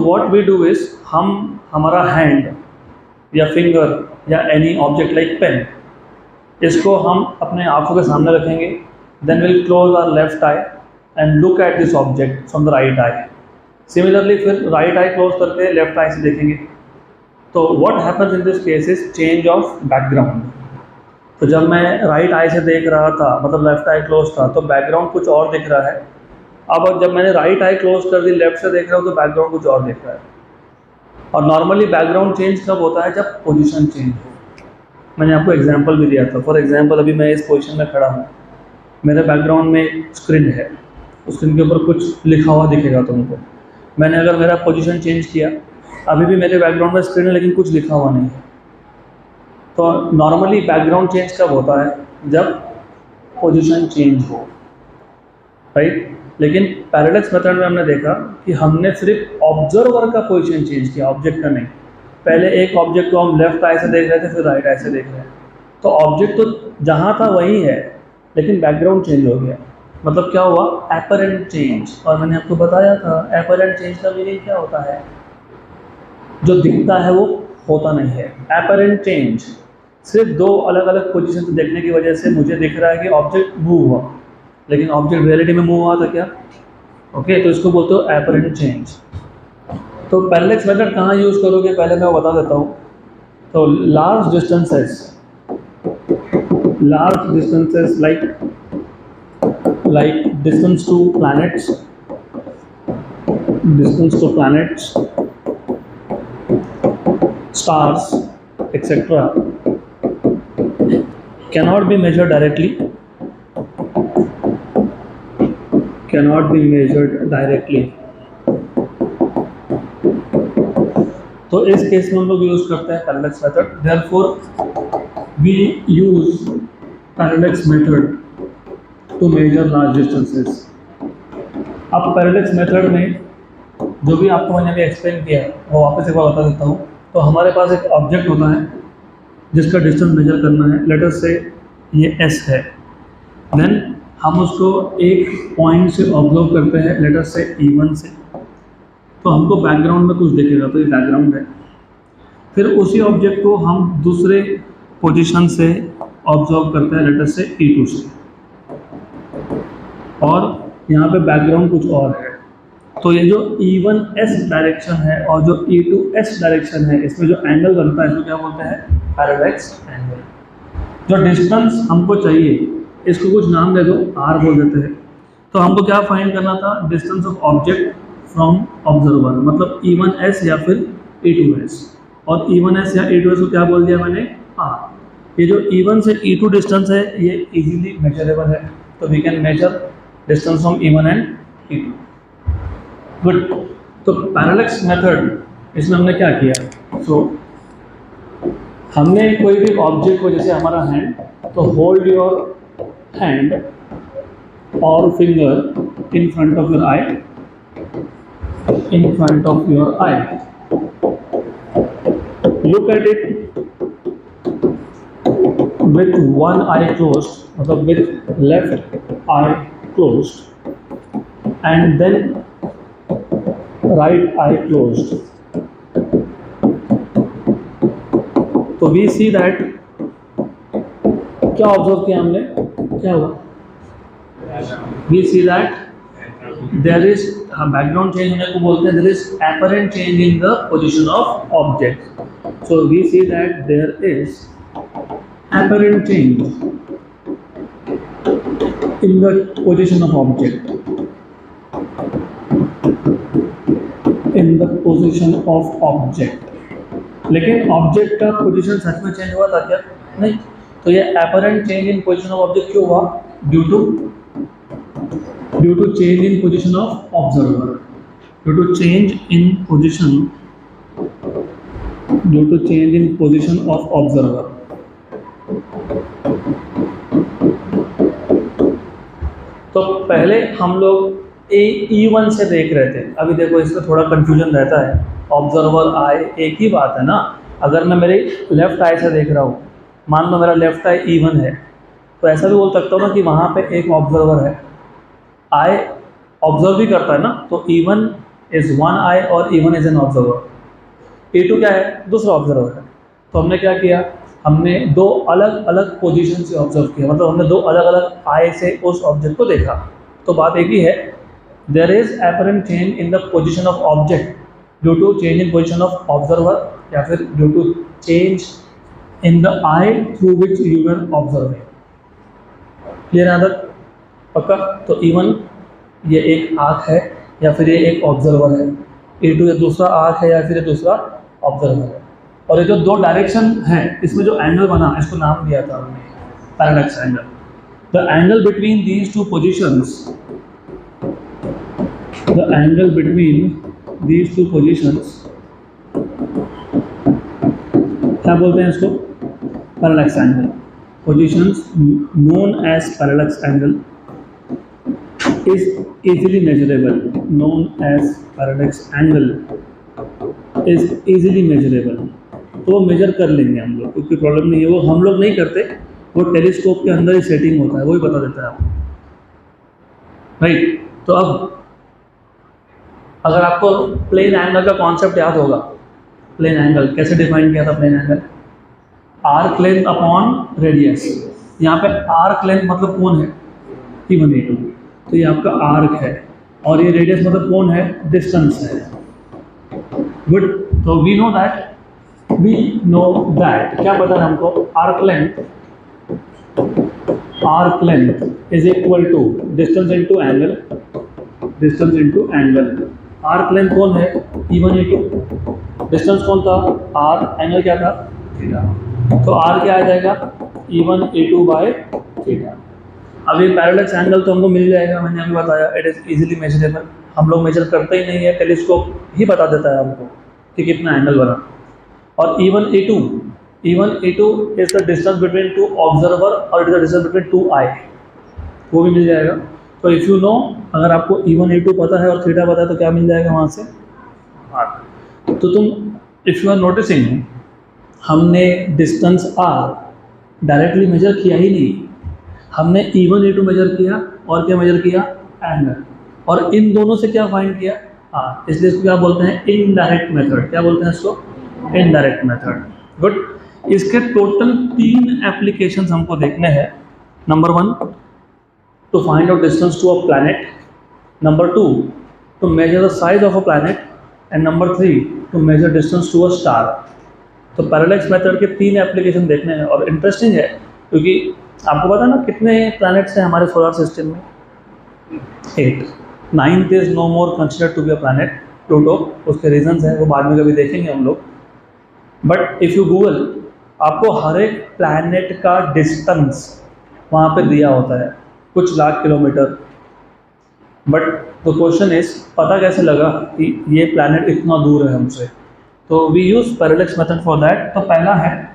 What we do is, हम हमारा hand या फिंगर या एनी ऑब्जेक्ट लाइक पेन, इसको हम अपने आंखों के सामने रखेंगे, then will close our left eye and look at this object from the right eye. Similarly फिर राइट आई क्लोज करके लेफ्ट आई से देखेंगे। तो what happens in this case is change of background. तो जब मैं राइट आई से देख रहा था, मतलब लेफ्ट आई क्लोज था, तो बैकग्राउंड कुछ और दिख रहा है। अब जब मैंने राइट आई क्लोज कर दी, लेफ्ट से देख रहा हूँ, तो बैकग्राउंड कुछ और दिख रहा है। और नॉर्मली बैकग्राउंड चेंज कब होता है? जब पोजीशन चेंज हो। मैंने आपको एग्जांपल भी दिया था। फॉर एग्जांपल अभी मैं इस पोजीशन में खड़ा हूँ, मेरे बैकग्राउंड में स्क्रीन है, स्क्रीन के ऊपर कुछ लिखा हुआ दिखेगा तुमको। मैंने अगर मेरा पोजीशन चेंज किया, अभी भी मेरे बैकग्राउंड में स्क्रीन है लेकिन कुछ लिखा हुआ नहीं है। तो नॉर्मली बैकग्राउंड चेंज कब होता है? जब पोजीशन चेंज हो, राइट। लेकिन पैरेलैक्स मेथड में हमने देखा कि हमने सिर्फ ऑब्जर्वर का पोजीशन चेंज किया, ऑब्जेक्ट का नहीं। पहले एक ऑब्जेक्ट को हम लेफ्ट आई से देख रहे थे, फिर राइट आई से देख रहे हैं, तो ऑब्जेक्ट तो जहाँ था वही है, लेकिन बैकग्राउंड चेंज हो गया। मतलब क्या हुआ? Apparent change. और मैंने आपको बताया था एपरेंट चेंज का मीनिंग क्या होता है? जो दिखता है वो होता नहीं है। एपरेंट चेंज सिर्फ दो अलग अलग पोजीशन से देखने की वजह से मुझे दिख रहा है कि ऑब्जेक्ट मूव हुआ, लेकिन ऑब्जेक्ट रियलिटी में मूव हुआ था क्या? ओके, तो इसको बोलते हो एपरेंट चेंज। तो पैरेलैक्स मेथड कहाँ यूज़ करोगे, पहले मैं बता देता हूँ। तो large distances like distance to planets, stars, etc. cannot be measured directly. तो इस केस में हम लोग यूज करते हैं parallax method. Therefore we use parallax method to measure large distances. अब पैरेलैक्स मेथड में जो भी आपको मैंने अभी एक्सप्लेन किया वो वापस एक बार बता देता हूँ। तो हमारे पास एक ऑब्जेक्ट होता है जिसका डिस्टेंस मेजर करना है। लेट अस से ये s है, देन हम उसको एक पॉइंट से ऑब्जर्व करते हैं, लेट अस से E1 से। तो हमको बैकग्राउंड में कुछ दिखेगा, तो ये बैकग्राउंड है। फिर उसी ऑब्जेक्ट को हम दूसरे पोजीशन से ऑब्जर्व करते हैं, लेट अस से E2 से, और यहाँ पे बैकग्राउंड कुछ और है। तो ये जो E1s डायरेक्शन है और जो E2s डायरेक्शन है, इसमें जो एंगल बनता है इसको क्या बोलते हैं? Parallax angle. जो डिस्टेंस हमको चाहिए इसको कुछ नाम दे दो, r बोल देते हैं। तो हमको क्या फाइंड करना था? Distance of object from observer, मतलब E1s या फिर E2s। और E1s या E2s को क्या बोल दिया मैंने? r। ये जो E1 से E2 डिस्टेंस है ये इजीली मेजरेबल है, तो we can measure distance from E1 and E2। Good. तो पैरेलैक्स मेथड इसमें हमने क्या किया? सो हमने कोई भी ऑब्जेक्ट को, जैसे हमारा हैंड, तो होल्ड योर हैंड और finger in front of your I, look at it with one eye closed, मतलब with left eye closed and then right eye closed. तो we see that क्या ऑब्जर्व किया हमने? क्या हुआ? We see that there is background change होने को बोलते हैं, there is apparent change in the position of object. So we see that there is apparent change in the position of object. लेकिन ऑब्जेक्ट का पोजीशन सच में change हुआ था क्या? नहीं। तो ये apparent change in position of object क्यों हुआ? Due to change in position of observer, due to change in position of observer. तो पहले हम लोग E1 से देख रहे थे। अभी देखो इसमें थोड़ा कंफ्यूजन रहता है, ऑब्जर्वर आई एक ही बात है ना। अगर मैं मेरे लेफ्ट आई से देख रहा हूँ, मान लो मेरा लेफ्ट आई E1 है, तो ऐसा भी बोल सकता हूँ ना कि वहाँ पे एक ऑब्जर्वर है, आई ऑब्जर्व भी करता है ना। तो E1 इज वन आई और E1 is an observer. E2 क्या है? दूसरा ऑब्जर्वर है। तो हमने क्या किया, हमने दो अलग अलग पोजीशन से ऑब्जर्व किया, मतलब हमने दो अलग अलग आई से उस ऑब्जेक्ट को देखा। तो बात एक ही है, there is apparent change in the position of object due to change in position of observer या फिर due to change in the eye through which you were observing. Clear है आदत? पक्का? तो E1 ये एक आँख है या फिर ये एक ऑब्जर्वर है, E2 ये दूसरा आँख है या फिर ये दूसरा ऑब्जर्वर है। और ये जो दो डायरेक्शन है, इसमें जो एंगल बना, इसको नाम दिया था हमने parallax angle. The angle between these two positions, the angle between these two positions, क्या बोलते हैं इसको? Parallax angle. Positions known as parallax angle is easily measurable, known as parallax angle is easily measurable। तो वो major कर लेंगे हम लोग, क्योंकि प्रॉब्लम नहीं है, वो हम लोग नहीं करते, वो टेलीस्कोप के अंदर ही सेटिंग होता है, वो ही बता देता है आपको, राइट। तो अब अगर आपको प्लेन एंगल का कॉन्सेप्ट याद होगा, प्लेन एंगल कैसे डिफाइन किया था? Plane angle arc length upon radius. यहाँ पे आर्क लेंथ मतलब कोण है E1 E2, तो ये आपका आर्क है, और ये रेडियस मतलब कोण है, डिस्टेंस है। गुड। तो वी नो दैट क्या पता है हमको? Arc length is equal to distance into angle, distance into angle. Arc length कौन है? E1 E2। डिस्टेंस कौन था? R। एंगल क्या था? थीटा। तो R क्या आ जाएगा? E1 E2 by theta. अब ये पैरेलक्स एंगल तो हमको मिल जाएगा, मैंने अभी बताया, इट इज़ इजीली मेजरेबल। हम लोग मेजर करते ही नहीं है, टेलीस्कोप ही बता देता है हमको कि कितना एंगल बना। और E1 E2 is the distance between two observer और it is the distance between two eye, वो भी मिल जाएगा। तो इफ़ यू नो, अगर आपको E1 E2 पता है और थीटा पता है तो क्या मिल जाएगा वहाँ से? R। तो तुम इफ़ यू आर नोटिसिंग, हमने डिस्टेंस R डायरेक्टली मेजर किया ही नहीं, हमने E1 E2 मेजर किया और क्या मेजर किया? एंगल। और इन दोनों से क्या फाइंड किया? हाँ, इसलिए इसको क्या बोलते हैं? Indirect method. क्या बोलते हैं इसको? Indirect method. गुड। इसके टोटल 3 एप्लीकेशंस हमको देखने हैं। Number 1, to find out distance to a planet. Number 2, to measure the size of a planet. And number 3, to measure distance to a star. तो parallax method के 3 application देखने हैं। और interesting है क्योंकि आपको पता है ना कितने प्लैनेट्स हैं हमारे सोलर सिस्टम में? 8। 9th is no more considered to be a planet, Pluto. उसके रीजंस हैं, वो बाद में कभी देखेंगे हम लोग। बट इफ़ यू गूगल, आपको हर एक प्लैनेट का डिस्टेंस वहाँ पे दिया होता है, कुछ lakh kilometre. But the question is, पता कैसे लगा कि ये प्लैनेट इतना दूर है हमसे? तो we use parallax method for that. तो पहला है